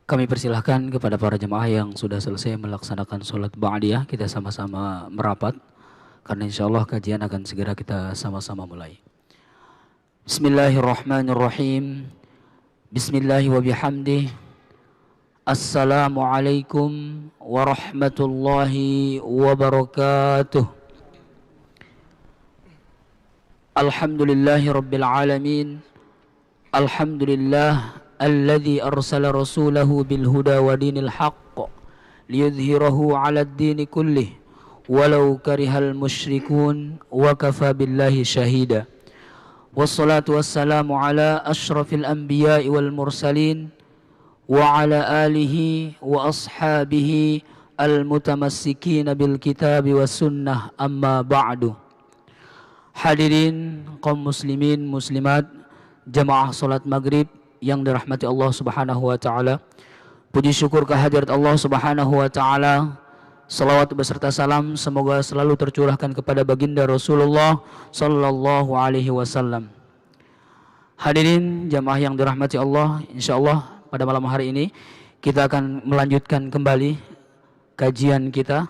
Kami persilahkan kepada para jemaah yang sudah selesai melaksanakan sholat ba'diyah, kita sama-sama merapat karena insya Allah kajian akan segera kita sama-sama mulai. Bismillahirrahmanirrahim. Bismillahi wa bihamdih. Assalamualaikum warahmatullahi wabarakatuh. Alhamdulillahi rabbil alamin. Alhamdulillah alladzi arsala rasulahu bil huda wa dinil haqq liyudhhirahu 'alad dini kullih walau karihal musyrikun wa kafa billahi syahida. Wassalatu wassalamu ala asyrafil anbiya'i wal mursalin wa ala alihi wa ashabihi al-mutamassikin bil kitabi was sunnah, amma ba'du. Hadirin kaum muslimin muslimat jamaah salat maghrib yang dirahmati Allah Subhanahu wa taala. Puji syukur kehadirat Allah Subhanahu wa taala. Salawat beserta salam semoga selalu tercurahkan kepada baginda Rasulullah sallallahu alaihi wasallam. Hadirin jamaah yang dirahmati Allah, insyaallah pada malam hari ini kita akan melanjutkan kembali kajian kita.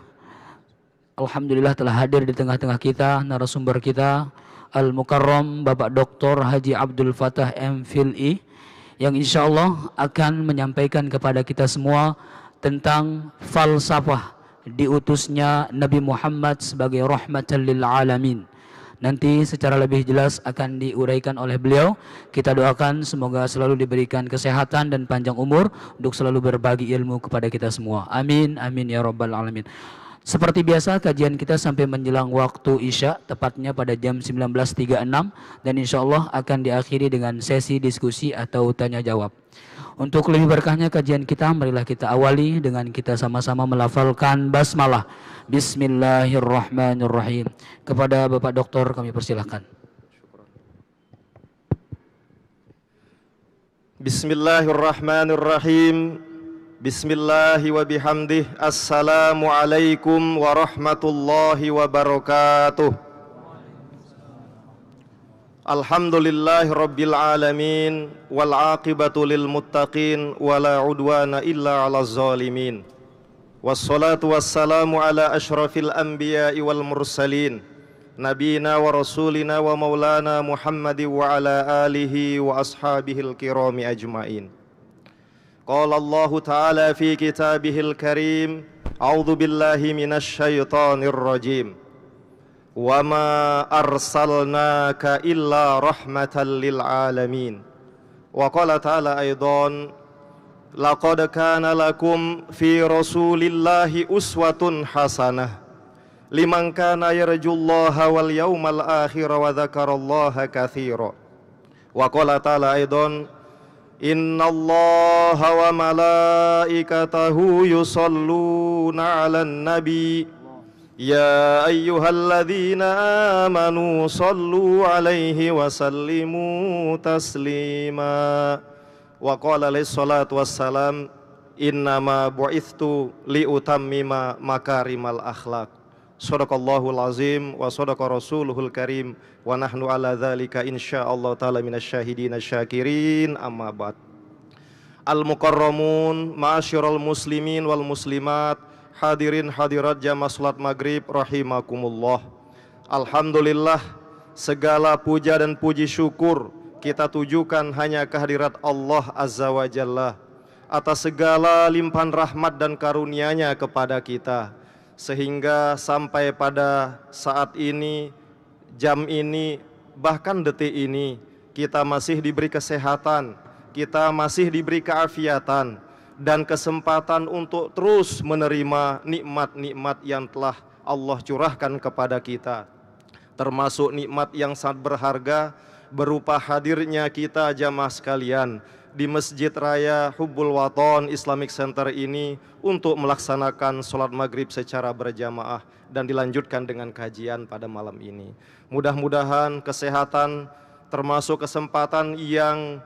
Alhamdulillah telah hadir di tengah-tengah kita narasumber kita Al-Mukarram Bapak Dr. Haji Abdul Fattah M.Phil.I. yang insyaallah akan menyampaikan kepada kita semua tentang falsafah diutusnya Nabi Muhammad sebagai rahmatan lil alamin. Nanti secara lebih jelas akan diuraikan oleh beliau. Kita doakan semoga selalu diberikan kesehatan dan panjang umur untuk selalu berbagi ilmu kepada kita semua. Amin, amin ya rabbal alamin. Seperti biasa kajian kita sampai menjelang waktu Isya, tepatnya pada jam 19.36, dan insya Allah akan diakhiri dengan sesi diskusi atau tanya jawab. Untuk lebih berkahnya kajian kita, marilah kita awali dengan kita sama-sama melafalkan basmalah. Bismillahirrahmanirrahim. Kepada Bapak Doktor kami persilahkan. Bismillahirrahmanirrahim. Bismillahi wa bihamdih. Assalamualaikum warahmatullahi wabarakatuh. Alhamdulillahi rabbil alamin. Wal aqibatu lil muttaqin. Wala udwana illa ala zalimin. Wassalatu wassalamu ala ashrafil anbiya'i wal mursalin, nabina wa rasulina wa maulana Muhammadi wa ala alihi wa ashabihil kirami ajma'in. Qala Allah Ta'ala fi kitabihil karim, a'udzu billahi minasy syaithanir rajim. Wa ma arsalnaka illa rahmatan lil alamin. Wa qala ta'ala aidan, laqad kana lakum fi rasulillahi uswatun hasanah liman kana yarjullaha wal yawmal akhir wa dzakarallaha katsira. Wa qala ta'ala aidan, innallaha wa malaikatahu yusalluna 'alan nabi ya ayyuhalladzina amanu sallu 'alaihi wa sallimu taslima. Wa qala alayhi salatu wassalam, innama bu'ithtu liutammima makarimal akhlaq. Shadaqallahul azim wa shadaqa rasuluhul karim wa nahnu ala dzalika insyaallah taala minasyahidina syakirin, amma ba'd. Al-mukarramun, ma'asyiral muslimin wal muslimat, hadirin hadirat jamaah salat maghrib rahimakumullah. Alhamdulillah, segala puja dan puji syukur kita tujukan hanya kehadirat Allah Azza wa Jalla atas segala limpahan rahmat dan karunia-Nya kepada kita, sehingga sampai pada saat ini, jam ini, bahkan detik ini kita masih diberi kesehatan, kita masih diberi keafiatan dan kesempatan untuk terus menerima nikmat-nikmat yang telah Allah curahkan kepada kita, termasuk nikmat yang sangat berharga berupa hadirnya kita jamaah sekalian di Masjid Raya Hubbul Waton Islamic Center ini untuk melaksanakan sholat maghrib secara berjamaah dan dilanjutkan dengan kajian pada malam ini. Mudah-mudahan kesehatan termasuk kesempatan yang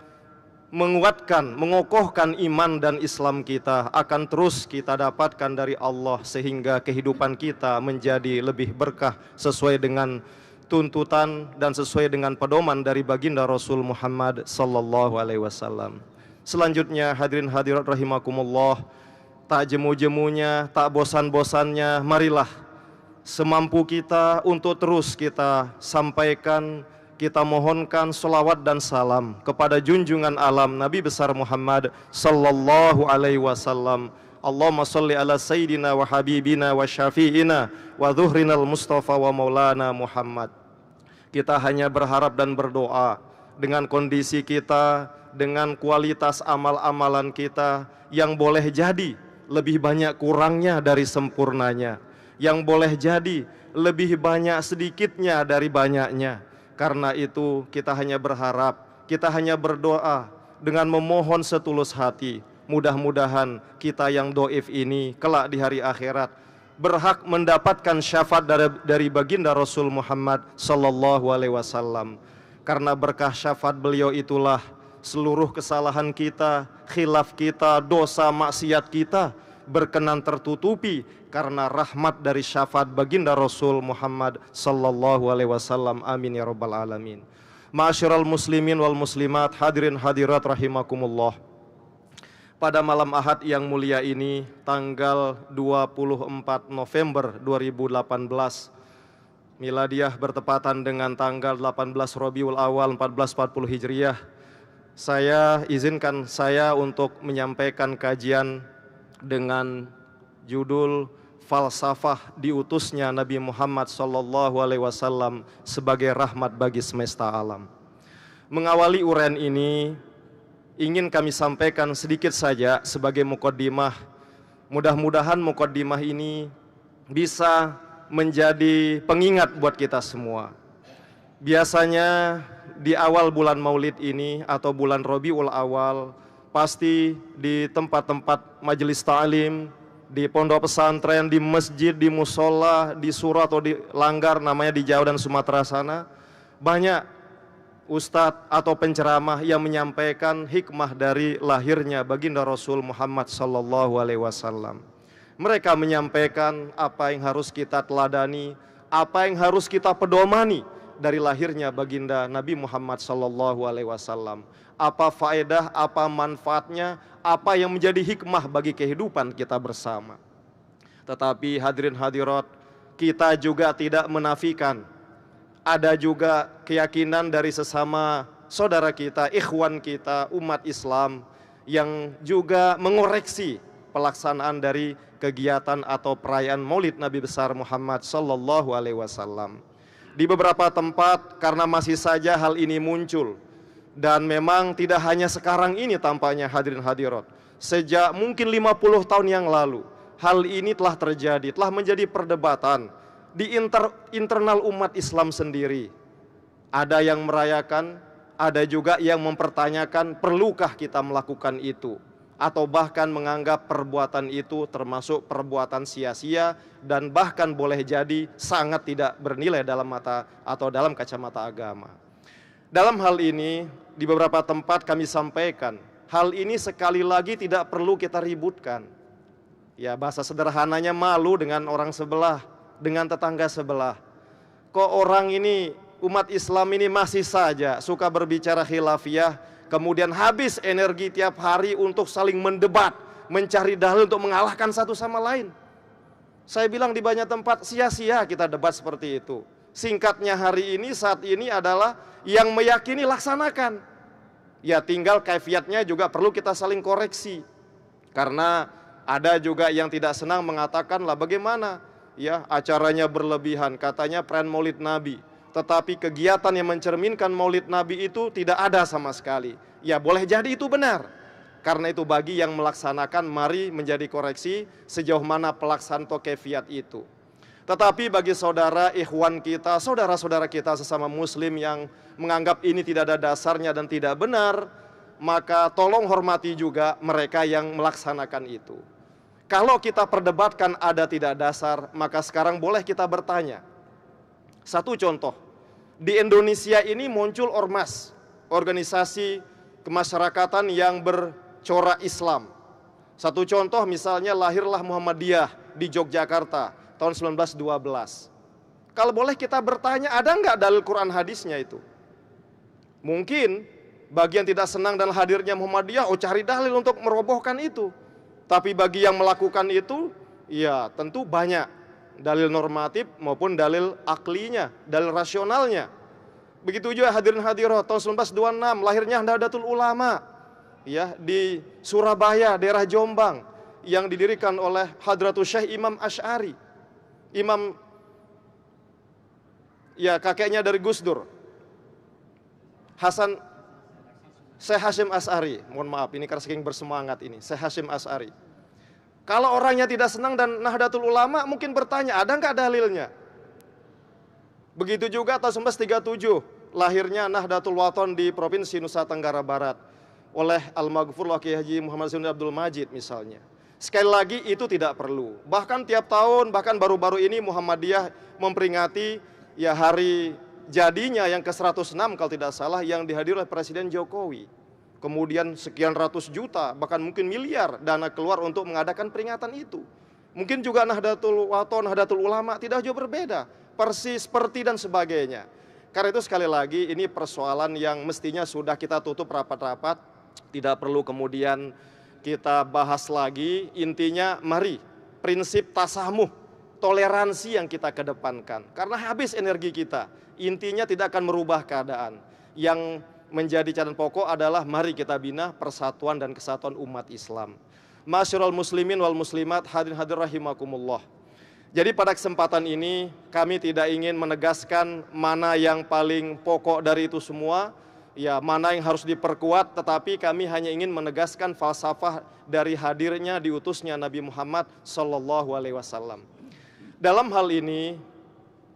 menguatkan, mengokohkan iman dan Islam kita akan terus kita dapatkan dari Allah, sehingga kehidupan kita menjadi lebih berkah sesuai dengan tuntutan dan sesuai dengan pedoman dari baginda Rasul Muhammad sallallahu alaihi wasallam. Selanjutnya hadirin hadirat rahimakumullah, tak jemu-jemunya, tak bosan-bosannya, marilah semampu kita untuk terus kita sampaikan, kita mohonkan selawat dan salam kepada junjungan alam Nabi besar Muhammad sallallahu alaihi wasallam. Allahumma salli ala sayyidina wa habibina wa syafi'ina wa dhuhrinal mustafa wa maulana Muhammad. Kita hanya berharap dan berdoa dengan kondisi kita, dengan kualitas amal-amalan kita yang boleh jadi lebih banyak kurangnya dari sempurnanya, yang boleh jadi lebih banyak sedikitnya dari banyaknya. Karena itu kita hanya berharap, kita hanya berdoa dengan memohon setulus hati. Mudah-mudahan kita yang doif ini kelak di hari akhirat berhak mendapatkan syafaat dari baginda Rasul Muhammad sallallahu alaihi wasallam. Karena berkah syafaat beliau itulah seluruh kesalahan kita, khilaf kita, dosa maksiat kita berkenan tertutupi karena rahmat dari syafaat baginda Rasul Muhammad sallallahu alaihi wasallam. Amin ya rabbal alamin. Ma'asyiral muslimin wal muslimat, hadirin hadirat rahimakumullah. Pada malam Ahad yang mulia ini, tanggal 24 November 2018 Miladiah bertepatan dengan tanggal 18 Rabiul Awal 1440 Hijriah, izinkan saya untuk menyampaikan kajian dengan judul Falsafah diutusnya Nabi Muhammad SAW sebagai rahmat bagi semesta alam. Mengawali uraian ini, ingin kami sampaikan sedikit saja sebagai mukaddimah. Mudah-mudahan mukaddimah ini bisa menjadi pengingat buat kita semua. Biasanya di awal bulan Maulid ini atau bulan Rabiul Awal, pasti di tempat-tempat majelis ta'lim, di pondok pesantren, di masjid, di musola, di surau atau di langgar, namanya di Jawa dan Sumatera sana, banyak ustadz atau penceramah yang menyampaikan hikmah dari lahirnya baginda Rasul Muhammad sallallahu alaihi wasallam. Mereka menyampaikan apa yang harus kita teladani, apa yang harus kita pedomani dari lahirnya baginda Nabi Muhammad sallallahu alaihi wasallam. Apa faedah, apa manfaatnya, apa yang menjadi hikmah bagi kehidupan kita bersama. Tetapi hadirin hadirat, kita juga tidak menafikan ada juga keyakinan dari sesama saudara kita, ikhwan kita, umat Islam yang juga mengoreksi pelaksanaan dari kegiatan atau perayaan Maulid Nabi besar Muhammad sallallahu alaihi wasallam. Di beberapa tempat karena masih saja hal ini muncul, dan memang tidak hanya sekarang ini tampaknya hadirin hadirat. Sejak mungkin 50 tahun yang lalu, hal ini telah terjadi, telah menjadi perdebatan di internal umat Islam sendiri. Ada yang merayakan, ada juga yang mempertanyakan perlukah kita melakukan itu, atau bahkan menganggap perbuatan itu termasuk perbuatan sia-sia dan bahkan boleh jadi sangat tidak bernilai dalam mata atau dalam kacamata agama. Dalam hal ini di beberapa tempat kami sampaikan, hal ini sekali lagi tidak perlu kita ributkan. Ya, bahasa sederhananya malu dengan orang sebelah, dengan tetangga sebelah. Kok orang ini, umat Islam ini masih saja suka berbicara khilafiyah, kemudian habis energi tiap hari untuk saling mendebat, mencari dalil untuk mengalahkan satu sama lain. Saya bilang di banyak tempat sia-sia kita debat seperti itu. Singkatnya hari ini, saat ini adalah yang meyakini laksanakan. Ya, tinggal kaifiatnya juga perlu kita saling koreksi. Karena ada juga yang tidak senang mengatakan, lah bagaimana ya acaranya berlebihan, katanya perayaan Maulid Nabi, tetapi kegiatan yang mencerminkan Maulid Nabi itu tidak ada sama sekali. Ya, boleh jadi itu benar. Karena itu bagi yang melaksanakan, mari menjadi koreksi sejauh mana pelaksanaan atau kaifiat itu. Tetapi bagi saudara ikhwan kita, saudara-saudara kita sesama muslim yang menganggap ini tidak ada dasarnya dan tidak benar, maka tolong hormati juga mereka yang melaksanakan itu. Kalau kita perdebatkan ada tidak dasar, maka sekarang boleh kita bertanya. Satu contoh, di Indonesia ini muncul ormas, organisasi kemasyarakatan yang bercorak Islam. Satu contoh misalnya lahirlah Muhammadiyah di Yogyakarta tahun 1912. Kalau boleh kita bertanya, ada nggak dalil Quran hadisnya itu? Mungkin Bagi yang tidak senang dan hadirnya Muhammadiyah, cari dalil untuk merobohkan itu. Tapi bagi yang melakukan itu, ya tentu banyak dalil normatif maupun dalil aklinya, dalil rasionalnya. Begitu juga hadirin hadirat, tahun 1926 lahirnya Nahdlatul Ulama ya di Surabaya, daerah Jombang, yang didirikan oleh Hadratus Syekh Imam Asy'ari. Imam ya kakeknya dari Gus Dur. Syekh Hasyim Asy'ari, mohon maaf ini karena saking bersemangat ini, Syekh Hasyim Asy'ari. Kalau orangnya tidak senang dan Nahdlatul Ulama mungkin bertanya, ada nggak dalilnya? Begitu juga tahun 1937 lahirnya Nahdlatul Wathon di Provinsi Nusa Tenggara Barat oleh Al-Maghfur Kiai Haji Muhammad Zainuddin Abdul Majid misalnya. Sekali lagi itu tidak perlu. Bahkan tiap tahun, bahkan baru-baru ini Muhammadiyah memperingati ya hari jadinya yang ke-106 kalau tidak salah, yang dihadiri oleh Presiden Jokowi. Kemudian sekian ratus juta, bahkan mungkin miliar dana keluar untuk mengadakan peringatan itu. Mungkin juga Nahdlatul Wathon, Nahdlatul Ulama tidak jauh berbeda, persis, seperti dan sebagainya. Karena itu sekali lagi ini persoalan yang mestinya sudah kita tutup rapat-rapat, tidak perlu kemudian kita bahas lagi. Intinya mari prinsip tasamuh, toleransi yang kita kedepankan. Karena habis energi kita, intinya tidak akan merubah keadaan. Yang menjadi catatan pokok adalah mari kita bina persatuan dan kesatuan umat Islam. Masyarul muslimin wal muslimat, hadirin hadir rahimakumullah. Jadi pada kesempatan ini kami tidak ingin menegaskan mana yang paling pokok dari itu semua, ya mana yang harus diperkuat, tetapi kami hanya ingin menegaskan falsafah dari hadirnya diutusnya Nabi Muhammad sallallahu alaihi wasallam. Dalam hal ini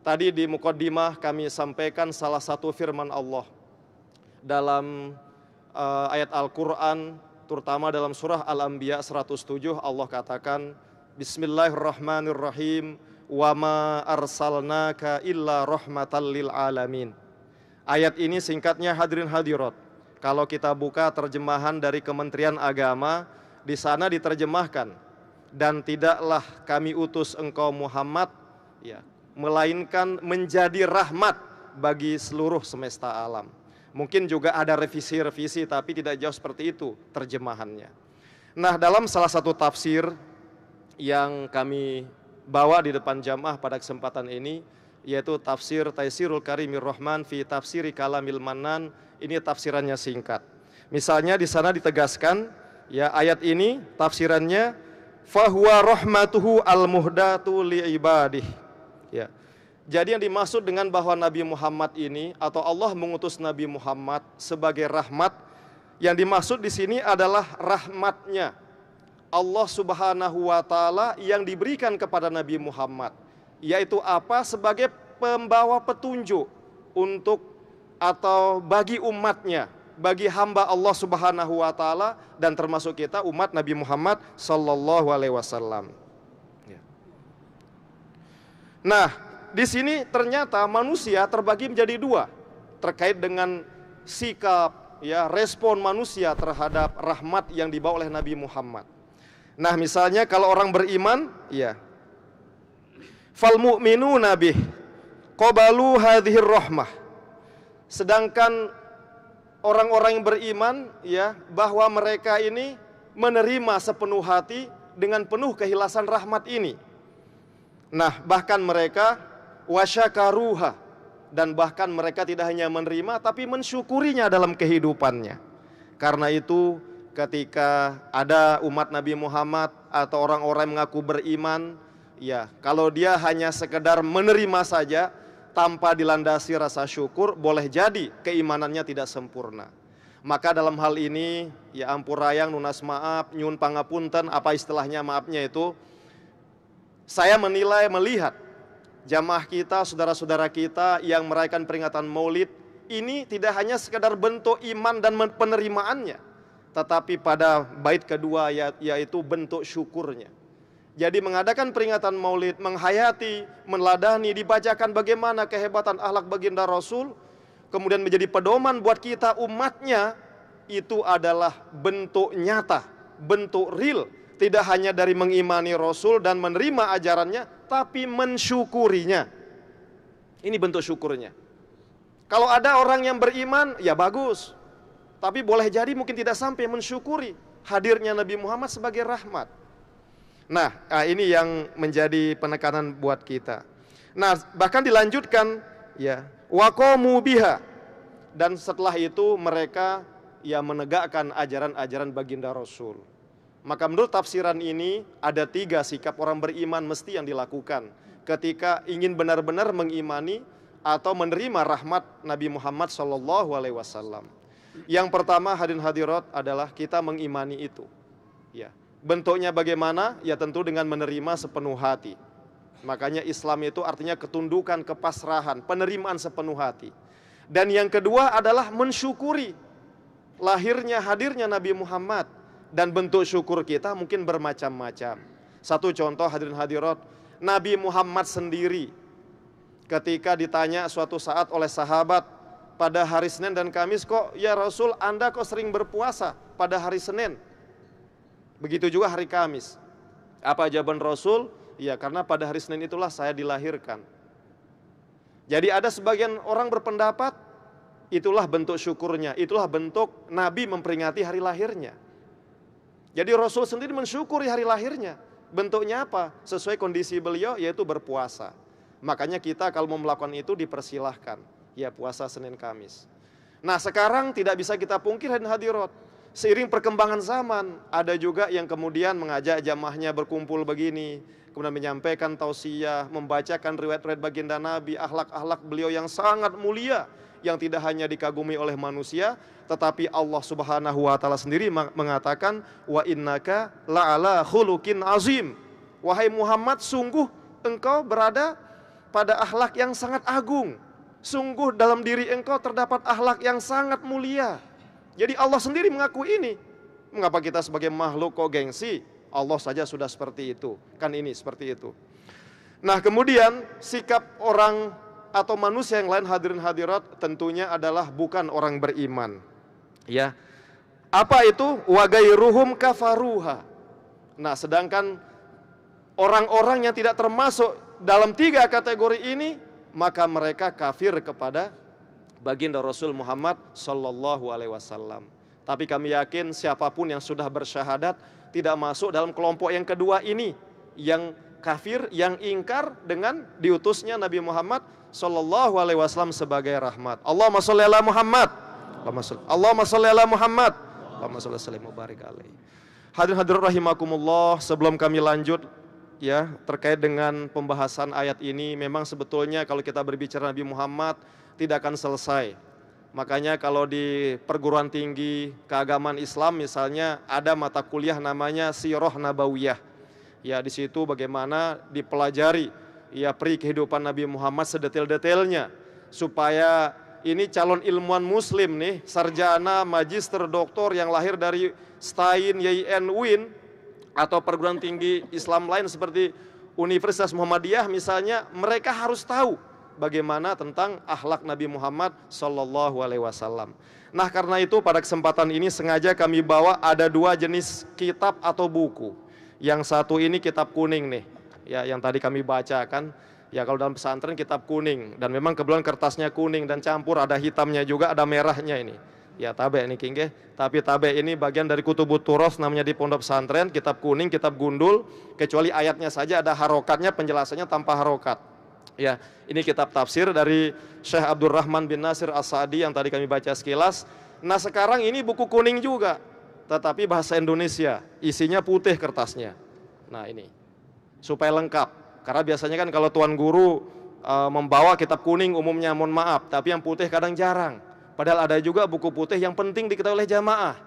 tadi di muqaddimah kami sampaikan salah satu firman Allah dalam ayat Al-Qur'an, terutama dalam surah Al-Anbiya 107. Allah katakan, Bismillahirrahmanirrahim, wa ma arsalnaka illa rahmatan lil alamin. Ayat ini singkatnya hadirin hadirat, kalau kita buka terjemahan dari Kementerian Agama, di sana diterjemahkan, dan tidaklah kami utus engkau Muhammad ya, melainkan menjadi rahmat bagi seluruh semesta alam. Mungkin juga ada revisi-revisi, tapi tidak jauh seperti itu terjemahannya. Nah, dalam salah satu tafsir yang kami bawa di depan jamaah pada kesempatan ini, yaitu tafsir Taisirul Karimir Rahman fi Tafsiri Kalamil Mannan. Ini tafsirannya singkat. Misalnya di sana ditegaskan, ya ayat ini tafsirannya, fahuwa rahmatuhu al-muhdatu li'ibadih. Ya. Jadi yang dimaksud dengan bahwa Nabi Muhammad ini, atau Allah mengutus Nabi Muhammad sebagai rahmat, yang dimaksud di sini adalah rahmatnya Allah Subhanahu wa Ta'ala yang diberikan kepada Nabi Muhammad, yaitu apa? Sebagai pembawa petunjuk untuk atau bagi umatnya, bagi hamba Allah Subhanahu wa Ta'ala, dan termasuk kita umat Nabi Muhammad sallallahu alaihi wasallam. Nah, di sini ternyata manusia terbagi menjadi dua terkait dengan sikap ya, respon manusia terhadap rahmat yang dibawa oleh Nabi Muhammad. Nah, misalnya kalau orang beriman, ya, fal mu'minuna bih qabalu hadhir rahmah. Sedangkan orang-orang yang beriman, ya, bahwa mereka ini menerima sepenuh hati dengan penuh keikhlasan rahmat ini. Nah, bahkan mereka wasyakaruha, dan bahkan mereka tidak hanya menerima tapi mensyukurinya dalam kehidupannya. Karena itu ketika ada umat Nabi Muhammad atau orang-orang yang mengaku beriman, ya, kalau dia hanya sekedar menerima saja tanpa dilandasi rasa syukur, boleh jadi keimanannya tidak sempurna. Maka dalam hal ini, ya ampurayang, nunas maaf, nyun pangapunten, apa istilahnya maafnya itu, saya melihat jamaah kita, saudara-saudara kita yang merayakan peringatan Maulid ini tidak hanya sekedar bentuk iman dan penerimaannya, tetapi pada bait kedua yaitu bentuk syukurnya. Jadi mengadakan peringatan Maulid, menghayati, meneladani, dibacakan bagaimana kehebatan akhlak baginda Rasul, kemudian menjadi pedoman buat kita umatnya, itu adalah bentuk nyata, bentuk real, tidak hanya dari mengimani Rasul dan menerima ajarannya, tapi mensyukurinya. Ini bentuk syukurnya. Kalau ada orang yang beriman, ya bagus. Tapi boleh jadi mungkin tidak sampai mensyukuri hadirnya Nabi Muhammad sebagai rahmat. Nah, ini yang menjadi penekanan buat kita. Nah, bahkan dilanjutkan ya, waqamu biha, dan setelah itu mereka ya menegakkan ajaran-ajaran baginda Rasul. Maka menurut tafsiran ini ada 3 sikap orang beriman mesti yang dilakukan ketika ingin benar-benar mengimani atau menerima rahmat Nabi Muhammad SAW. Yang pertama hadirin hadirat adalah kita mengimani itu. Ya, bentuknya bagaimana? Ya tentu dengan menerima sepenuh hati. Makanya Islam itu artinya ketundukan, kepasrahan, penerimaan sepenuh hati. Dan yang kedua adalah mensyukuri lahirnya, hadirnya Nabi Muhammad. Dan bentuk syukur kita mungkin bermacam-macam. Satu contoh hadirin hadirat, Nabi Muhammad sendiri ketika ditanya suatu saat oleh sahabat, pada hari Senin dan Kamis kok ya Rasul Anda kok sering berpuasa pada hari Senin, begitu juga hari Kamis. Apa jawaban Rasul? Ya karena pada hari Senin itulah saya dilahirkan. Jadi ada sebagian orang berpendapat itulah bentuk syukurnya, itulah bentuk Nabi memperingati hari lahirnya. Jadi Rasul sendiri mensyukuri hari lahirnya. Bentuknya apa? Sesuai kondisi beliau, yaitu berpuasa. Makanya kita kalau mau melakukan itu dipersilahkan. Ya puasa Senin Kamis. Nah sekarang tidak bisa kita pungkir hadirat. Seiring perkembangan zaman, ada juga yang kemudian mengajak jamaahnya berkumpul begini. Kemudian menyampaikan tausiah, membacakan riwayat-riwayat baginda Nabi, akhlak-akhlak beliau yang sangat mulia. Yang tidak hanya dikagumi oleh manusia, tetapi Allah Subhanahu wa taala sendiri mengatakan wa innaka la'ala khuluqin azim. Wahai Muhammad, sungguh engkau berada pada akhlak yang sangat agung. Sungguh dalam diri engkau terdapat akhlak yang sangat mulia. Jadi Allah sendiri mengakui ini. Mengapa kita sebagai makhluk kok gengsi? Allah saja sudah seperti itu. Kan ini seperti itu. Nah, kemudian sikap orang atau manusia yang lain hadirin hadirat tentunya adalah bukan orang beriman. Ya. Apa itu? Wa ghairuhum kafaruha. Nah, sedangkan orang-orang yang tidak termasuk dalam 3 kategori ini, maka mereka kafir kepada baginda Rasul Muhammad sallallahu alaihi wasallam. Tapi kami yakin siapapun yang sudah bersyahadat tidak masuk dalam kelompok yang kedua ini, yang kafir, yang ingkar dengan diutusnya Nabi Muhammad sallallahu alaihi wasallam sebagai rahmat. Allahumma sholli ala Muhammad. Allahumma sholli ala Muhammad. Allahumma sholli sallim wa barik alaihi. Hadirin hadirat rahimakumullah, sebelum kami lanjut ya terkait dengan pembahasan ayat ini, memang sebetulnya kalau kita berbicara Nabi Muhammad tidak akan selesai. Makanya kalau di perguruan tinggi keagamaan Islam misalnya ada mata kuliah namanya Sirah Nabawiyah. Ya di situ bagaimana dipelajari ya peri kehidupan Nabi Muhammad sedetil-detailnya supaya ini calon ilmuwan muslim nih, sarjana, magister, doktor yang lahir dari STAIN, YIN, UIN atau perguruan tinggi Islam lain seperti Universitas Muhammadiyah misalnya, mereka harus tahu bagaimana tentang akhlak Nabi Muhammad sallallahu alaihi wasallam. Nah, karena itu pada kesempatan ini sengaja kami bawa ada 2 jenis kitab atau buku. Yang satu ini kitab kuning nih, ya yang tadi kami bacakan. Ya kalau dalam pesantren kitab kuning, dan memang kebetulan kertasnya kuning dan campur ada hitamnya juga, ada merahnya ini. Ya tabe ini kingge, tapi tabe ini bagian dari Kutubut Turas namanya di pondok pesantren, kitab kuning, kitab gundul, kecuali ayatnya saja ada harokatnya, penjelasannya tanpa harokat. Ya, ini kitab tafsir dari Syekh Abdurrahman bin Nasir As-Sa'di yang tadi kami baca sekilas. Nah sekarang ini buku kuning juga, tetapi bahasa Indonesia, isinya putih kertasnya. Nah ini, supaya lengkap. Karena biasanya kan kalau tuan guru membawa kitab kuning umumnya mohon maaf, tapi yang putih kadang jarang. Padahal ada juga buku putih yang penting diketahui oleh jamaah.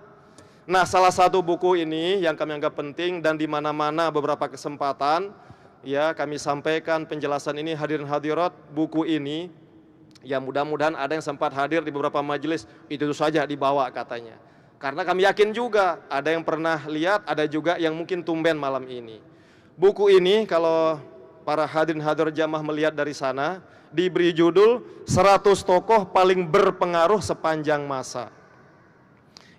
Nah salah satu buku ini yang kami anggap penting dan di mana-mana beberapa kesempatan ya kami sampaikan penjelasan ini hadirin hadirat, buku ini ya mudah-mudahan ada yang sempat hadir di beberapa majelis, itu saja dibawa katanya. Karena kami yakin juga ada yang pernah lihat, ada juga yang mungkin tumben malam ini. Buku ini kalau para hadirin hadirat jamaah melihat dari sana, diberi judul 100 tokoh paling berpengaruh sepanjang masa.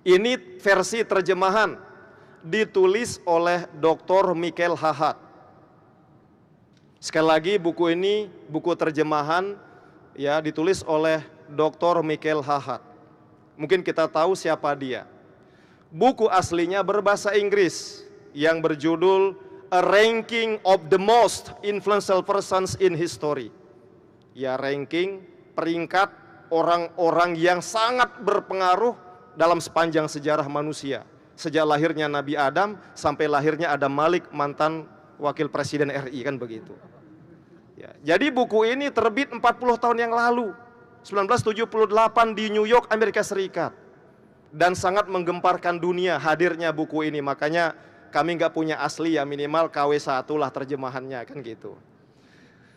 Ini versi terjemahan ditulis oleh Dr. Michael Hahat. Sekali lagi buku ini buku terjemahan ya ditulis oleh Dr. Michael Hahat. Mungkin kita tahu siapa dia. Buku aslinya berbahasa Inggris yang berjudul A Ranking of the Most Influential Persons in History. Ya, ranking, peringkat orang-orang yang sangat berpengaruh dalam sepanjang sejarah manusia. Sejak lahirnya Nabi Adam sampai lahirnya Adam Malik, mantan wakil presiden RI, kan begitu. Ya, jadi buku ini terbit 40 tahun yang lalu, 1978 di New York, Amerika Serikat. Dan sangat menggemparkan dunia hadirnya buku ini. Makanya kami nggak punya asli, ya minimal KW1 lah terjemahannya, kan gitu.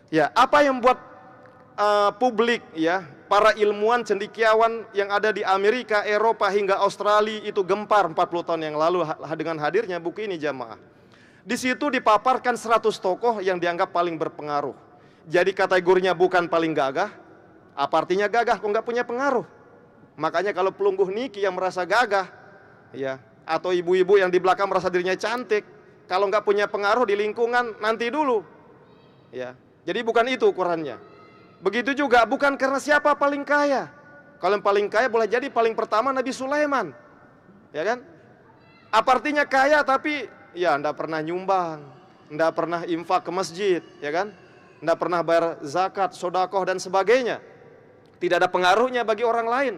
Ya, apa yang buat publik, ya, para ilmuwan cendekiawan yang ada di Amerika, Eropa hingga Australia itu gempar 40 tahun yang lalu dengan hadirnya buku ini, jamaah. Di situ dipaparkan 100 tokoh yang dianggap paling berpengaruh. Jadi kategorinya bukan paling gagah. Apa artinya gagah kok nggak punya pengaruh? Makanya kalau pelungguh niki yang merasa gagah, ya, atau ibu-ibu yang di belakang merasa dirinya cantik, kalau nggak punya pengaruh di lingkungan, nanti dulu. Ya, jadi bukan itu ukurannya. Begitu juga bukan karena siapa paling kaya. Kalau yang paling kaya boleh jadi paling pertama Nabi Sulaiman, ya kan? Apa artinya kaya tapi ya ndak pernah nyumbang, ndak pernah infak ke masjid, ya kan? Ndak pernah bayar zakat, sodakoh dan sebagainya. Tidak ada pengaruhnya bagi orang lain.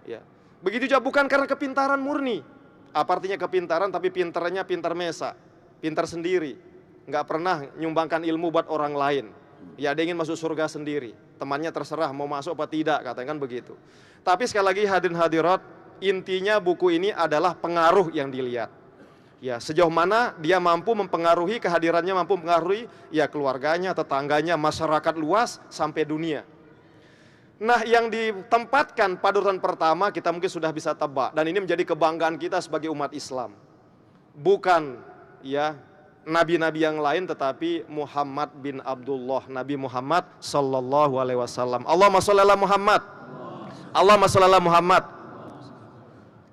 Ya. Begitu juga bukan karena kepintaran murni. Apa artinya kepintaran tapi pintarnya pintar mesa, pintar sendiri, nggak pernah nyumbangkan ilmu buat orang lain. Ya, dia ingin masuk surga sendiri, temannya terserah mau masuk apa tidak, katakan begitu. Tapi sekali lagi hadirin hadirat, intinya buku ini adalah pengaruh yang dilihat. Ya, sejauh mana dia mampu mempengaruhi, kehadirannya mampu mempengaruhi ya keluarganya, tetangganya, masyarakat luas sampai dunia. Nah, yang ditempatkan pada urutan pertama kita mungkin sudah bisa tebak, dan ini menjadi kebanggaan kita sebagai umat Islam. Bukan ya nabi-nabi yang lain, tetapi Muhammad bin Abdullah, Nabi Muhammad sallallahu alaihi wasallam. Allahumma sholli ala Muhammad. Allahumma sholli ala Muhammad.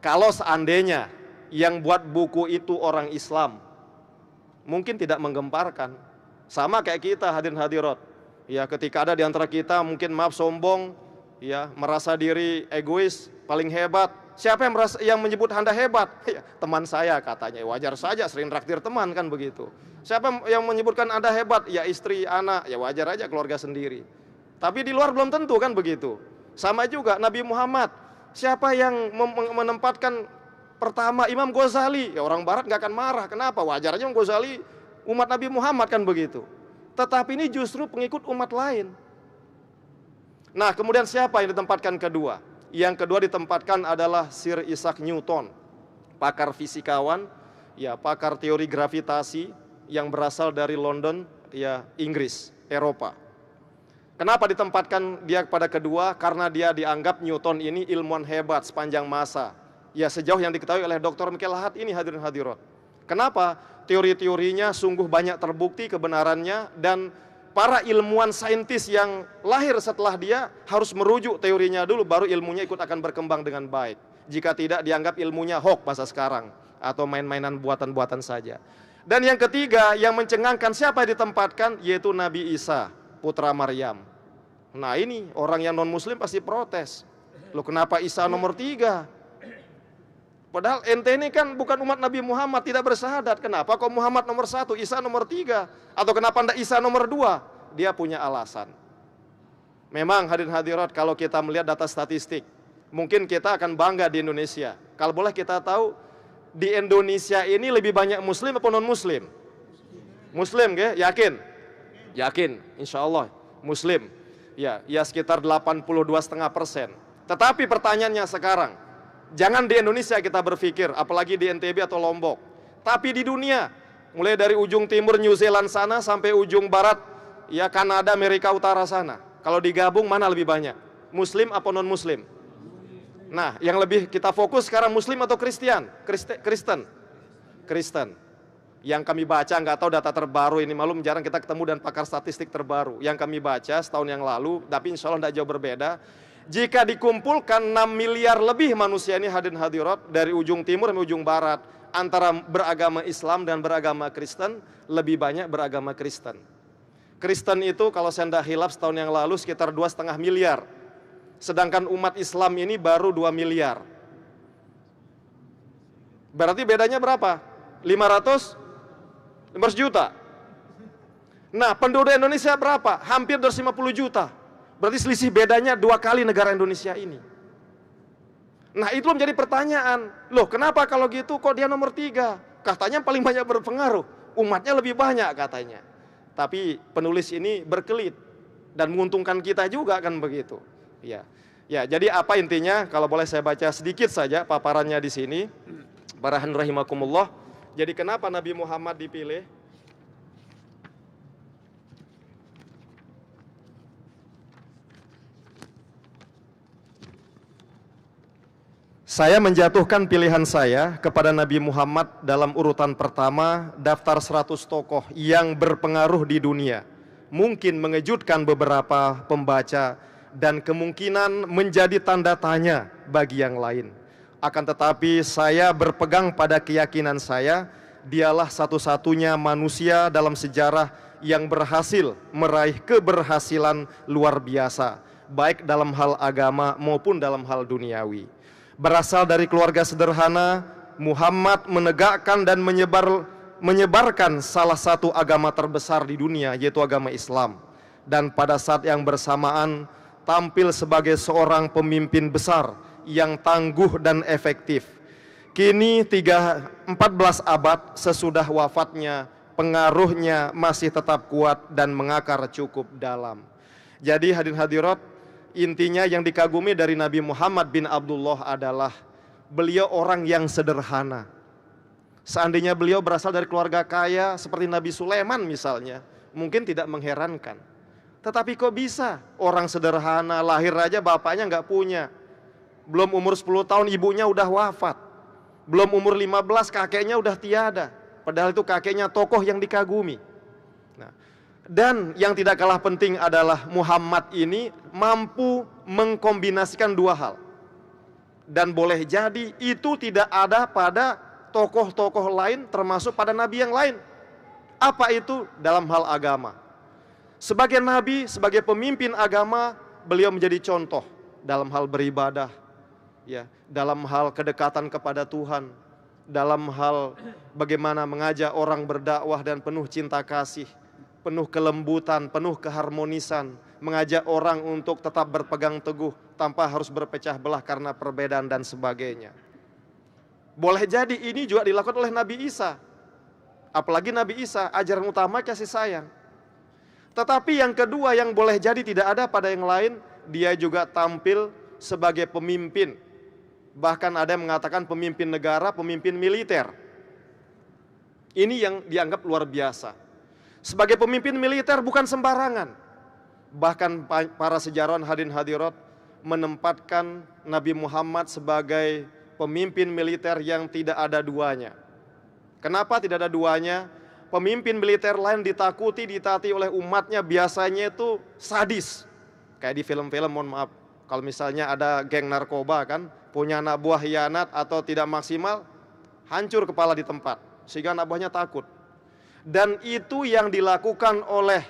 Kalau seandainya yang buat buku itu orang Islam, mungkin tidak menggemparkan. Sama kayak kita hadirin hadirat. Ya, ketika ada di antara kita mungkin maaf sombong, ya, merasa diri egois, paling hebat. Siapa yang menyebut Anda hebat? Ya, teman saya katanya, wajar saja, sering traktir teman, kan begitu. Siapa yang menyebutkan Anda hebat? Ya istri, anak, ya wajar aja keluarga sendiri. Tapi di luar belum tentu, kan begitu. Sama juga Nabi Muhammad. Siapa yang menempatkan pertama Imam Ghazali? Ya orang barat nggak akan marah. Kenapa? Wajar aja Imam Ghazali umat Nabi Muhammad, kan begitu. Tetapi ini justru pengikut umat lain. Nah, kemudian siapa yang ditempatkan kedua? Yang kedua ditempatkan adalah Sir Isaac Newton, pakar fisikawan, ya, pakar teori gravitasi yang berasal dari London, ya, Inggris, Eropa. Kenapa ditempatkan dia pada kedua? Karena dia dianggap Newton ini ilmuwan hebat sepanjang masa. Ya, sejauh yang diketahui oleh Dr. Michael Lahat ini, hadirin hadirat. Kenapa? Teori-teorinya sungguh banyak terbukti kebenarannya, dan para ilmuwan saintis yang lahir setelah dia harus merujuk teorinya dulu, baru ilmunya ikut akan berkembang dengan baik. Jika tidak, dianggap ilmunya hoax bahasa sekarang, atau main-mainan buatan-buatan saja. Dan yang ketiga yang mencengangkan siapa yang ditempatkan, yaitu Nabi Isa, putra Maryam. Nah, ini orang yang non muslim pasti protes. Loh, kenapa Isa nomor 3? Padahal ente ini kan bukan umat Nabi Muhammad, tidak bersahadat. Kenapa kok Muhammad nomor 1, Isa nomor 3? Atau kenapa anda Isa nomor 2? Dia punya alasan. Memang hadirin hadirat, kalau kita melihat data statistik, mungkin kita akan bangga di Indonesia. Kalau boleh kita tahu, di Indonesia ini lebih banyak muslim atau non muslim? Muslim, ya? Yakin? Yakin, insya Allah muslim. Ya sekitar 82,5%. Tetapi pertanyaannya sekarang, jangan di Indonesia kita berpikir, apalagi di NTB atau Lombok, tapi di dunia, mulai dari ujung timur New Zealand sana sampai ujung barat, ya Kanada, Amerika Utara sana. Kalau digabung mana lebih banyak? Muslim atau non muslim? Nah, yang lebih kita fokus sekarang muslim atau Kristen? Kristen. Yang kami baca, nggak tahu data terbaru ini, malum jarang kita ketemu dan pakar statistik terbaru. Yang kami baca setahun yang lalu, tapi insya Allah tidak jauh berbeda. Jika dikumpulkan 6 miliar lebih manusia ini hadirin hadirat, dari ujung timur sampai ujung barat, antara beragama Islam dan beragama Kristen, lebih banyak beragama Kristen. Kristen itu kalau saya tidak hilaf setahun yang lalu sekitar 2,5 miliar. sedangkan umat Islam ini baru 2 miliar. Berarti bedanya berapa? 500 juta. Nah, penduduk Indonesia berapa? Hampir 250 juta. Berarti selisih bedanya 2 kali negara Indonesia ini. Nah, itu menjadi pertanyaan. Loh, kenapa kalau gitu kok dia nomor 3? Katanya paling banyak berpengaruh. Umatnya lebih banyak katanya. Tapi penulis ini berkelit dan menguntungkan kita juga kan begitu. Ya. Ya, jadi apa intinya? Kalau boleh saya baca sedikit saja paparannya di sini. Barahan rahimakumullah. Jadi kenapa Nabi Muhammad dipilih? Saya menjatuhkan pilihan saya kepada Nabi Muhammad dalam urutan pertama daftar 100 tokoh yang berpengaruh di dunia. Mungkin mengejutkan beberapa pembaca dan kemungkinan menjadi tanda tanya bagi yang lain. Akan tetapi saya berpegang pada keyakinan saya, dialah satu-satunya manusia dalam sejarah yang berhasil meraih keberhasilan luar biasa, baik dalam hal agama maupun dalam hal duniawi. Berasal dari keluarga sederhana, Muhammad menegakkan dan menyebarkan salah satu agama terbesar di dunia, yaitu agama Islam. Dan pada saat yang bersamaan tampil sebagai seorang pemimpin besar yang tangguh dan efektif. Kini 14 abad sesudah wafatnya, pengaruhnya masih tetap kuat dan mengakar cukup dalam. Jadi hadirin hadirat, intinya yang dikagumi dari Nabi Muhammad bin Abdullah adalah beliau orang yang sederhana. Seandainya beliau berasal dari keluarga kaya seperti Nabi Sulaiman misalnya, mungkin tidak mengherankan. Tetapi kok bisa orang sederhana, lahir aja bapaknya nggak punya. Belum umur 10 tahun ibunya udah wafat. Belum umur 15 kakeknya udah tiada. Padahal itu kakeknya tokoh yang dikagumi. Nah, dan yang tidak kalah penting adalah Muhammad ini mampu mengkombinasikan 2 hal. Dan boleh jadi itu tidak ada pada tokoh-tokoh lain termasuk pada nabi yang lain. Apa itu? Dalam hal agama. Sebagai nabi, sebagai pemimpin agama, beliau menjadi contoh dalam hal beribadah, ya, dalam hal kedekatan kepada Tuhan, dalam hal bagaimana mengajak orang berdakwah dan penuh cinta kasih, penuh kelembutan, penuh keharmonisan, mengajak orang untuk tetap berpegang teguh tanpa harus berpecah belah karena perbedaan dan sebagainya. Boleh jadi ini juga dilakukan oleh Nabi Isa. Apalagi Nabi Isa, ajaran utama kasih sayang. Tetapi yang kedua yang boleh jadi tidak ada pada yang lain, dia juga tampil sebagai pemimpin. Bahkan ada yang mengatakan pemimpin negara, pemimpin militer. Ini yang dianggap luar biasa. Sebagai pemimpin militer bukan sembarangan. Bahkan para sejarawan hadirin hadirat menempatkan Nabi Muhammad sebagai pemimpin militer yang tidak ada duanya. Kenapa tidak ada duanya? Pemimpin militer lain ditakuti, ditaati oleh umatnya biasanya itu sadis. Kayak di film-film, mohon maaf, kalau misalnya ada geng narkoba kan, punya anak buah hianat atau tidak maksimal, hancur kepala di tempat, sehingga anak buahnya takut. Dan itu yang dilakukan oleh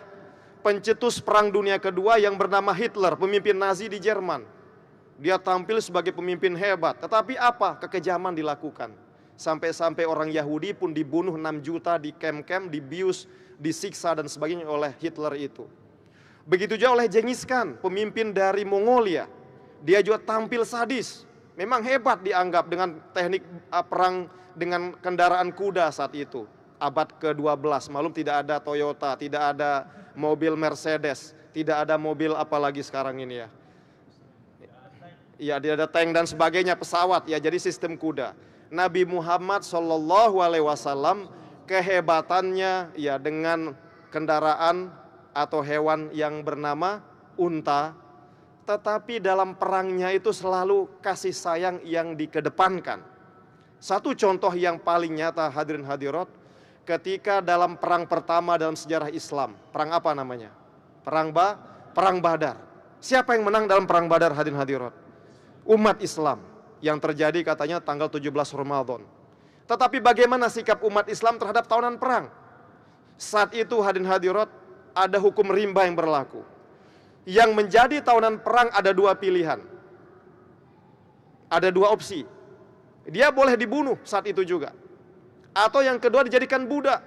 pencetus Perang Dunia Kedua yang bernama Hitler, pemimpin Nazi di Jerman. Dia tampil sebagai pemimpin hebat, tetapi apa? Kekejaman dilakukan. Sampai-sampai orang Yahudi pun dibunuh 6 juta di kem-kem, dibius, disiksa dan sebagainya oleh Hitler itu. Begitu juga oleh Genghis Khan, pemimpin dari Mongolia. Dia juga tampil sadis. Memang hebat dianggap dengan teknik perang dengan kendaraan kuda saat itu. Abad ke-12, malum tidak ada Toyota, tidak ada mobil Mercedes, tidak ada mobil apalagi sekarang ini ya. Ya, tidak ada tank dan sebagainya, pesawat ya, jadi sistem kuda. Nabi Muhammad SAW kehebatannya ya dengan kendaraan atau hewan yang bernama unta, tetapi dalam perangnya itu selalu kasih sayang yang dikedepankan. Satu contoh yang paling nyata hadirin hadirat, ketika dalam perang pertama dalam sejarah Islam, perang apa namanya? Perang Badar. Siapa yang menang dalam perang Badar hadirin hadirat? Umat Islam. Yang terjadi katanya tanggal 17 Ramadan. Tetapi bagaimana sikap umat Islam terhadap tahunan perang? Saat itu hadirin hadirat ada hukum rimba yang berlaku. yang menjadi tawanan perang ada dua pilihan. Ada dua opsi. Dia boleh dibunuh saat itu juga. Atau yang kedua dijadikan budak.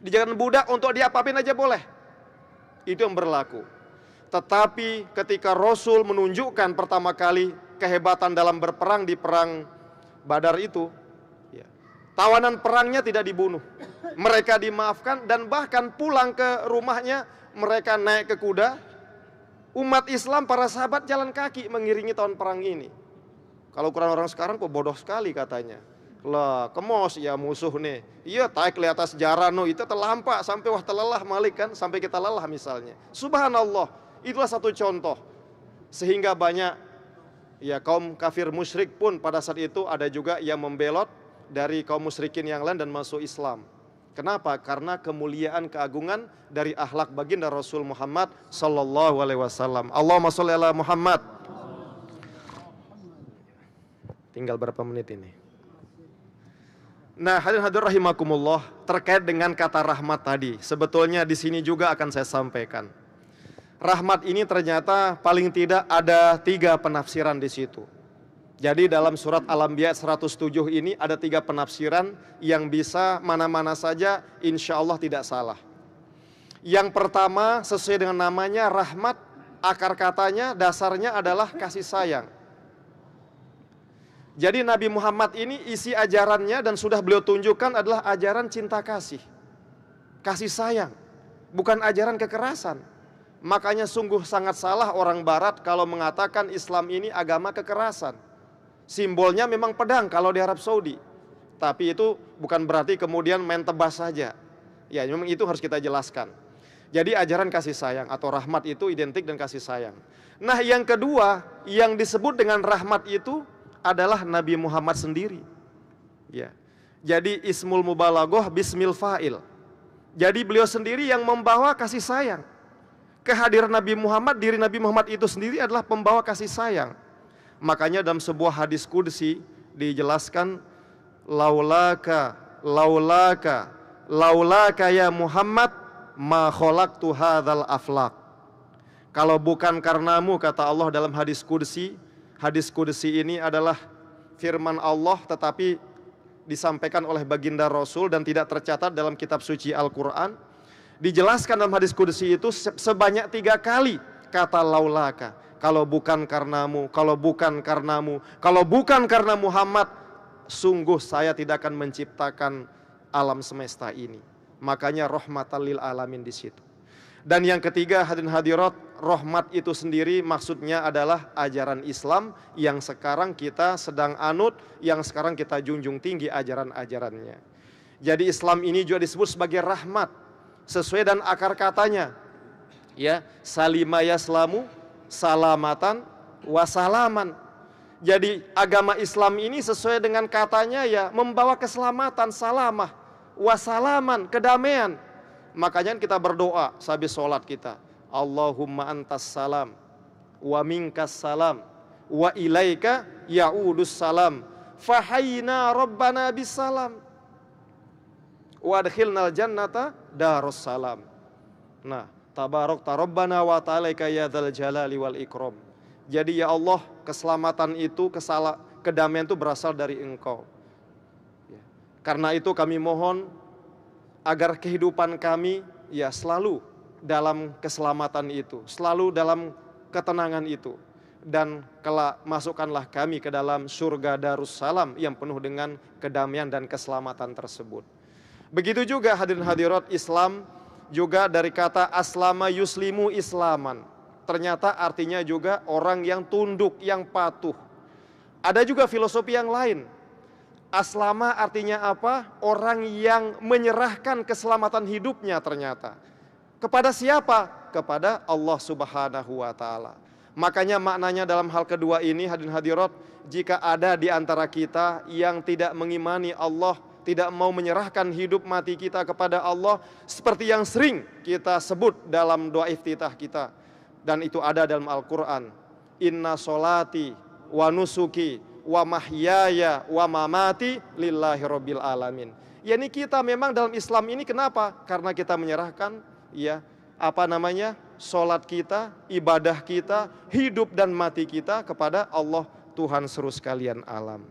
Dijadikan budak untuk diapa-apain aja boleh. Itu yang berlaku. Tetapi ketika Rasul menunjukkan pertama kali kehebatan dalam berperang di perang Badar itu, ya, tawanan perangnya tidak dibunuh. Mereka dimaafkan dan bahkan pulang ke rumahnya, mereka naik ke kuda. Umat Islam, para sahabat jalan kaki mengiringi tawanan perang ini. Kalau ukuran orang sekarang kok bodoh sekali katanya. Lah, kemos ya musuh nih. Iya, taik li atas jaran no, itu terlampak sampai wah terlelah malik kan, sampai kita lelah misalnya. Subhanallah, itulah satu contoh. Sehingga banyak ya kaum kafir musyrik pun pada saat itu ada juga yang membelot dari kaum musyrikin yang lain dan masuk Islam. Kenapa? Karena kemuliaan keagungan dari akhlak baginda Rasul Muhammad sallallahu alaihi wasallam. Allahumma sholli ala Muhammad. Tinggal berapa menit ini? Nah, hadirin hadirat rahimakumullah, terkait dengan kata rahmat tadi, sebetulnya di sini juga akan saya sampaikan. Rahmat ini ternyata paling tidak ada 3 penafsiran di situ. Jadi dalam surat Al-Anbiya 107 ini ada 3 penafsiran yang bisa mana-mana saja insya Allah tidak salah. Yang pertama sesuai dengan namanya rahmat, akar katanya dasarnya adalah kasih sayang. Jadi Nabi Muhammad ini isi ajarannya dan sudah beliau tunjukkan adalah ajaran cinta kasih. Kasih sayang, bukan ajaran kekerasan. Makanya sungguh sangat salah orang barat kalau mengatakan Islam ini agama kekerasan. Simbolnya memang pedang kalau di Arab Saudi. Tapi itu bukan berarti kemudian main tebas saja. Ya memang itu harus kita jelaskan. Jadi ajaran kasih sayang atau rahmat itu identik dengan kasih sayang. Nah yang kedua yang disebut dengan rahmat itu adalah Nabi Muhammad sendiri. Ya. Jadi ismul mubalaghah bismil fa'il. Jadi beliau sendiri yang membawa kasih sayang. Kehadiran Nabi Muhammad, diri Nabi Muhammad itu sendiri adalah pembawa kasih sayang. Makanya dalam sebuah hadis qudsi dijelaskan laulaka ya Muhammad ma khalaqtu hadzal aflaq. Kalau bukan karenamu, kata Allah dalam hadis qudsi ini adalah firman Allah tetapi disampaikan oleh baginda Rasul dan tidak tercatat dalam kitab suci Al-Quran. Dijelaskan dalam hadis qudsi itu sebanyak 3 kali kata laulaka. Kalau bukan karenamu, kalau bukan karenamu, kalau bukan karena Muhammad, sungguh saya tidak akan menciptakan alam semesta ini. Makanya rahmatan lil alamin di situ. Dan yang ketiga hadirin hadirat, rahmat itu sendiri maksudnya adalah ajaran Islam yang sekarang kita sedang anut, yang sekarang kita junjung tinggi ajaran-ajarannya. Jadi Islam ini juga disebut sebagai rahmat sesuai dan akar katanya. Ya, salima yaslamu salamatan wasalaman. Jadi agama Islam ini sesuai dengan katanya ya membawa keselamatan, salamah, wasalaman, kedamaian. Makanya kita berdoa sehabis sholat kita, Allahumma antas salam wa minkas salam wa ilaika ya'udus salam fahayna rabbana bisalam wa adkhilnal jannata darus salam. Nah, tabarakta rabbana wa ta'alaika ya dzal jalali wal ikram. Jadi ya Allah, keselamatan itu, kedamaian itu berasal dari Engkau. Karena itu kami mohon agar kehidupan kami ya selalu dalam keselamatan itu, selalu dalam ketenangan itu. Dan kelak masukkanlah kami ke dalam surga Darussalam yang penuh dengan kedamaian dan keselamatan tersebut. Begitu juga hadirin hadirat, Islam juga dari kata aslama yuslimu islaman. Ternyata artinya juga orang yang tunduk, yang patuh. Ada juga filosofi yang lain. Aslama artinya apa? Orang yang menyerahkan keselamatan hidupnya ternyata. Kepada siapa? Kepada Allah Subhanahu wa Ta'ala. Makanya maknanya dalam hal kedua ini hadirin hadirat, jika ada di antara kita yang tidak mengimani Allah, tidak mau menyerahkan hidup mati kita kepada Allah, seperti yang sering kita sebut dalam doa iftitah kita, dan itu ada dalam Al-Quran, inna solati wa nusuki wa mahyaya wa mamati lillahi rabbil alamin. Yani kita memang dalam Islam ini kenapa? Karena kita menyerahkan ya sholat kita, ibadah kita, hidup dan mati kita kepada Allah Tuhan seru sekalian alam.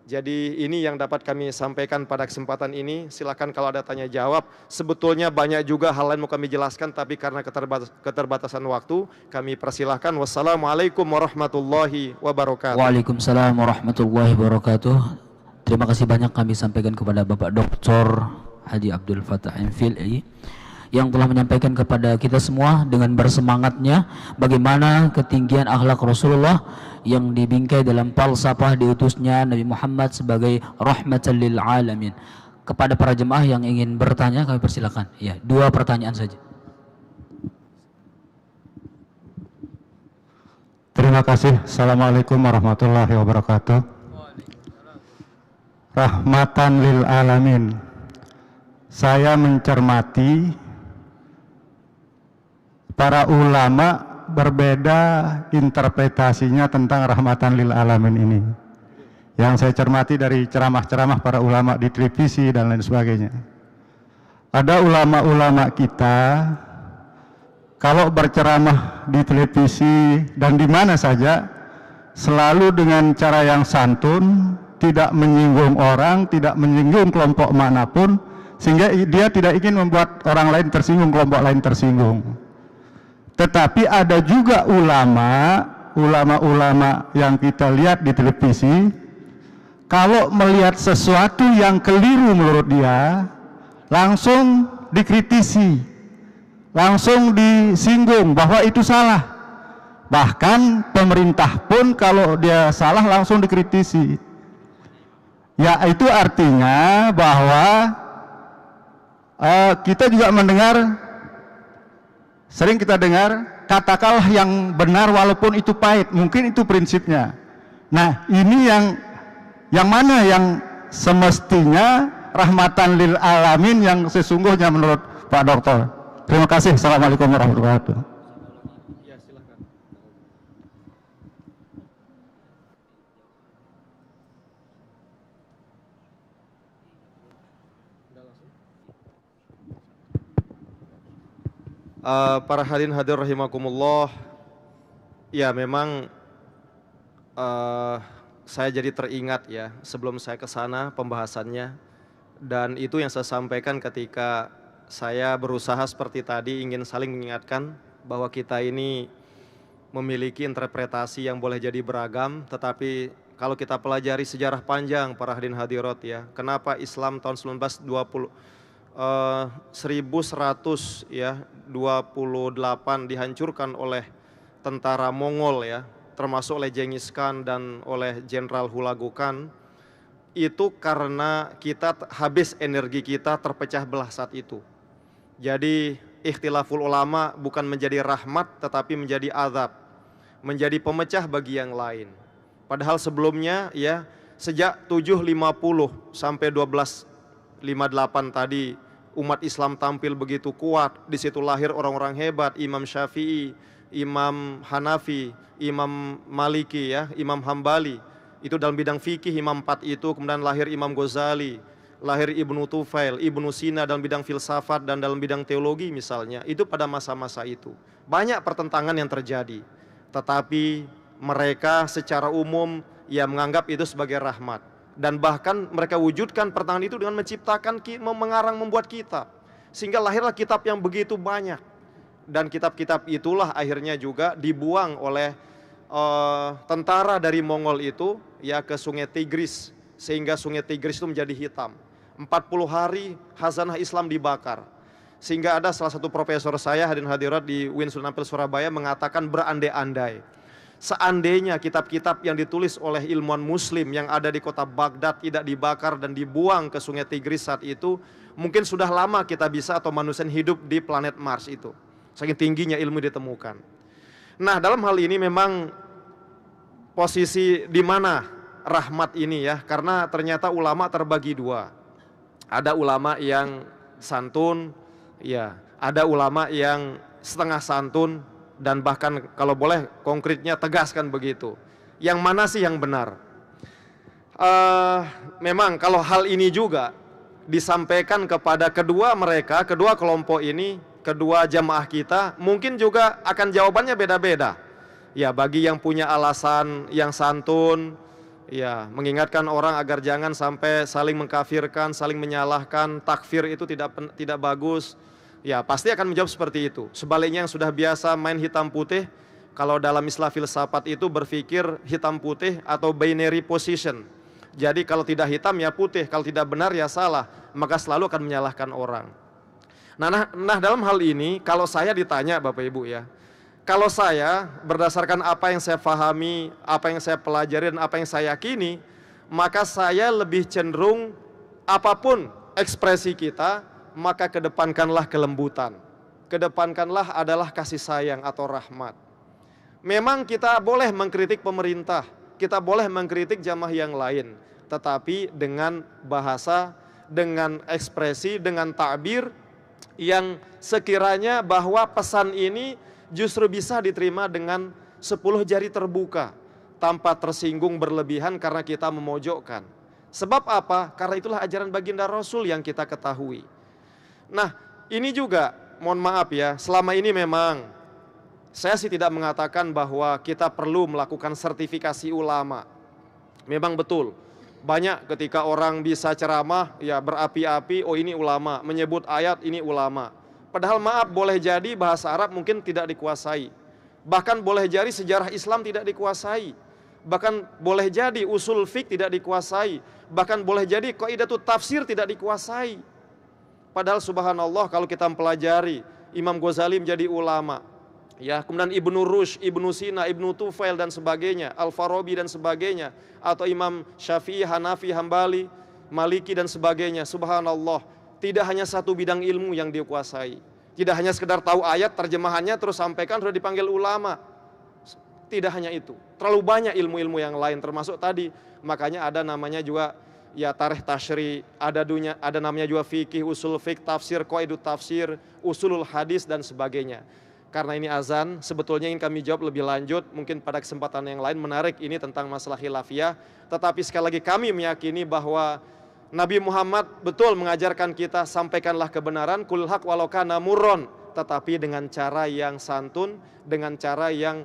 Jadi ini yang dapat kami sampaikan pada kesempatan ini. Silakan kalau ada tanya jawab. Sebetulnya banyak juga hal lain mau kami jelaskan, tapi karena keterbatasan waktu kami persilahkan. Wassalamualaikum warahmatullahi wabarakatuh. Waalaikumsalam warahmatullahi wabarakatuh. Terima kasih banyak kami sampaikan kepada Bapak Dr. Haji Abdul Fattah MPhil yang telah menyampaikan kepada kita semua dengan bersemangatnya bagaimana ketinggian akhlak Rasulullah yang dibingkai dalam falsafah diutusnya Nabi Muhammad sebagai rahmatan lil alamin. Kepada para jemaah yang ingin bertanya kami persilakan. Ya, 2 pertanyaan saja. Terima kasih. Assalamualaikum warahmatullahi wabarakatuh. Rahmatan lil alamin. Saya mencermati para ulama berbeda interpretasinya tentang rahmatan lil alamin ini. Yang saya cermati dari ceramah-ceramah para ulama di televisi dan lain sebagainya. Ada ulama-ulama kita kalau berceramah di televisi dan di mana saja selalu dengan cara yang santun, tidak menyinggung orang, tidak menyinggung kelompok manapun, sehingga dia tidak ingin membuat orang lain tersinggung, kelompok lain tersinggung. Tetapi ada juga ulama-ulama yang kita lihat di televisi, kalau melihat sesuatu yang keliru menurut dia, langsung dikritisi, langsung disinggung bahwa itu salah. Bahkan pemerintah pun kalau dia salah langsung dikritisi. Ya, itu artinya bahwa kita juga mendengar, sering kita dengar, katakanlah yang benar walaupun itu pahit, mungkin itu prinsipnya. Nah, ini yang mana yang semestinya rahmatan lil alamin yang sesungguhnya menurut Pak Dokter? Terima kasih. Assalamualaikum warahmatullahi wabarakatuh. Ya, silakan. Para hadirin hadir rahimakumullah. Ya, memang saya jadi teringat ya sebelum saya ke sana pembahasannya, dan itu yang saya sampaikan ketika saya berusaha seperti tadi ingin saling mengingatkan bahwa kita ini memiliki interpretasi yang boleh jadi beragam, tetapi kalau kita pelajari sejarah panjang para hadirin hadirat ya, kenapa Islam tahun 1100 ya 28 dihancurkan oleh tentara Mongol ya, termasuk oleh Genghis Khan dan oleh Jenderal Hulagu Khan, itu karena kita habis energi kita terpecah belah saat itu. Jadi ikhtilaful ulama bukan menjadi rahmat tetapi menjadi azab, menjadi pemecah bagi yang lain. Padahal sebelumnya ya sejak 750 sampai 1258 tadi umat Islam tampil begitu kuat. Di situ lahir orang-orang hebat, Imam Syafi'i, Imam Hanafi, Imam Maliki ya, Imam Hambali. Itu dalam bidang fikih Imam 4 itu, kemudian lahir Imam Ghazali, lahir Ibnu Tufail, Ibnu Sina dalam bidang filsafat dan dalam bidang teologi misalnya. Itu pada masa-masa itu. Banyak pertentangan yang terjadi. Tetapi mereka secara umum ya menganggap itu sebagai rahmat. Dan bahkan mereka wujudkan pertentangan itu dengan menciptakan, mengarang, membuat kitab. Sehingga lahirlah kitab yang begitu banyak. Dan kitab-kitab itulah akhirnya juga dibuang oleh tentara dari Mongol itu ya ke sungai Tigris. Sehingga sungai Tigris itu menjadi hitam. 40 hari khazanah Islam dibakar. Sehingga ada salah satu profesor saya hadirin hadirat di UIN Sultan Ampel Surabaya mengatakan berandai-andai, seandainya kitab-kitab yang ditulis oleh ilmuwan muslim yang ada di kota Baghdad tidak dibakar dan dibuang ke sungai Tigris saat itu, mungkin sudah lama kita bisa atau manusia hidup di planet Mars itu. Saking tingginya ilmu ditemukan. Nah, dalam hal ini memang posisi di mana rahmat ini ya, karena ternyata ulama terbagi dua. Ada ulama yang santun, ya, ada ulama yang setengah santun, dan bahkan kalau boleh konkretnya tegaskan begitu. Yang mana sih yang benar? Memang kalau hal ini juga disampaikan kepada kedua kelompok ini, kedua jamaah kita, mungkin juga akan jawabannya beda-beda. Ya, bagi yang punya alasan yang santun, ya, mengingatkan orang agar jangan sampai saling mengkafirkan, saling menyalahkan, takfir itu tidak bagus. Ya, pasti akan menjawab seperti itu. Sebaliknya yang sudah biasa main hitam putih, kalau dalam istilah filsafat itu berpikir hitam putih atau binary position. Jadi kalau tidak hitam ya putih, kalau tidak benar ya salah, maka selalu akan menyalahkan orang. Nah, dalam hal ini kalau saya ditanya Bapak Ibu ya, kalau saya berdasarkan apa yang saya pahami, apa yang saya pelajari dan apa yang saya yakini, maka saya lebih cenderung apapun ekspresi kita, maka kedepankanlah kelembutan. Kedepankanlah adalah kasih sayang atau rahmat. Memang kita boleh mengkritik pemerintah, kita boleh mengkritik jamaah yang lain, tetapi dengan bahasa, dengan ekspresi, dengan ta'bir yang sekiranya bahwa pesan ini justru bisa diterima dengan 10 jari terbuka, tanpa tersinggung berlebihan karena kita memojokkan. Sebab apa? Karena itulah ajaran baginda Rasul yang kita ketahui. Nah, ini juga, mohon maaf ya, selama ini memang saya sih tidak mengatakan bahwa kita perlu melakukan sertifikasi ulama. Memang betul, banyak ketika orang bisa ceramah, ya berapi-api, oh ini ulama, menyebut ayat ini ulama. Padahal maaf, boleh jadi bahasa Arab mungkin tidak dikuasai. Bahkan boleh jadi sejarah Islam tidak dikuasai. Bahkan boleh jadi usul fiqh tidak dikuasai. Bahkan boleh jadi qaidatut tafsir tidak dikuasai. Padahal subhanallah kalau kita mempelajari, Imam Ghazali menjadi ulama. Ya, kemudian Ibnu Rushd, Ibnu Sina, Ibnu Tufail dan sebagainya, Al-Farabi dan sebagainya, atau Imam Syafi'i, Hanafi, Hambali, Maliki dan sebagainya. Subhanallah, tidak hanya satu bidang ilmu yang dia kuasai. Tidak hanya sekedar tahu ayat, terjemahannya terus sampaikan sudah dipanggil ulama. Tidak hanya itu, terlalu banyak ilmu-ilmu yang lain, termasuk tadi, makanya ada namanya juga ya tarikh tasyri, ada namanya juga fikih, usul fiqh, tafsir, qaidut tafsir, usulul hadis dan sebagainya. Karena ini azan, sebetulnya ingin kami jawab lebih lanjut, mungkin pada kesempatan yang lain menarik ini tentang masalah khilafiyah. Tetapi sekali lagi kami meyakini bahwa Nabi Muhammad betul mengajarkan kita, sampaikanlah kebenaran, kulil haq walau kana murron, tetapi dengan cara yang santun, dengan cara yang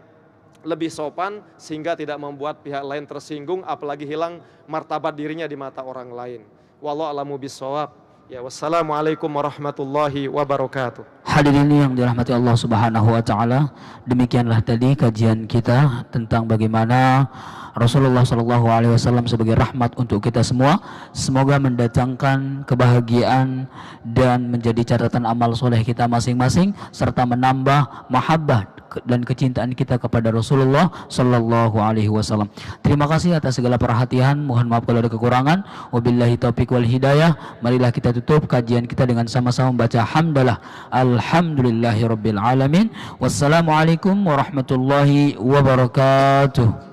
lebih sopan, sehingga tidak membuat pihak lain tersinggung, apalagi hilang martabat dirinya di mata orang lain. Wallahu a'lamu bissawab. Ya, wassalamualaikum warahmatullahi wabarakatuh. Hadirin yang dirahmati Allah Subhanahu wa taala, demikianlah tadi kajian kita tentang bagaimana Rasulullah SAW sebagai rahmat untuk kita semua. Semoga mendatangkan kebahagiaan dan menjadi catatan amal soleh kita masing-masing, serta menambah mahabbah dan kecintaan kita kepada Rasulullah SAW. Terima kasih atas segala perhatian. Mohon maaf kalau ada kekurangan. Wabillahi taufiq wal hidayah. Marilah kita tutup kajian kita dengan sama-sama membaca hamdalah. Alhamdulillahirabbil alamin. Wassalamualaikum warahmatullahi wabarakatuh.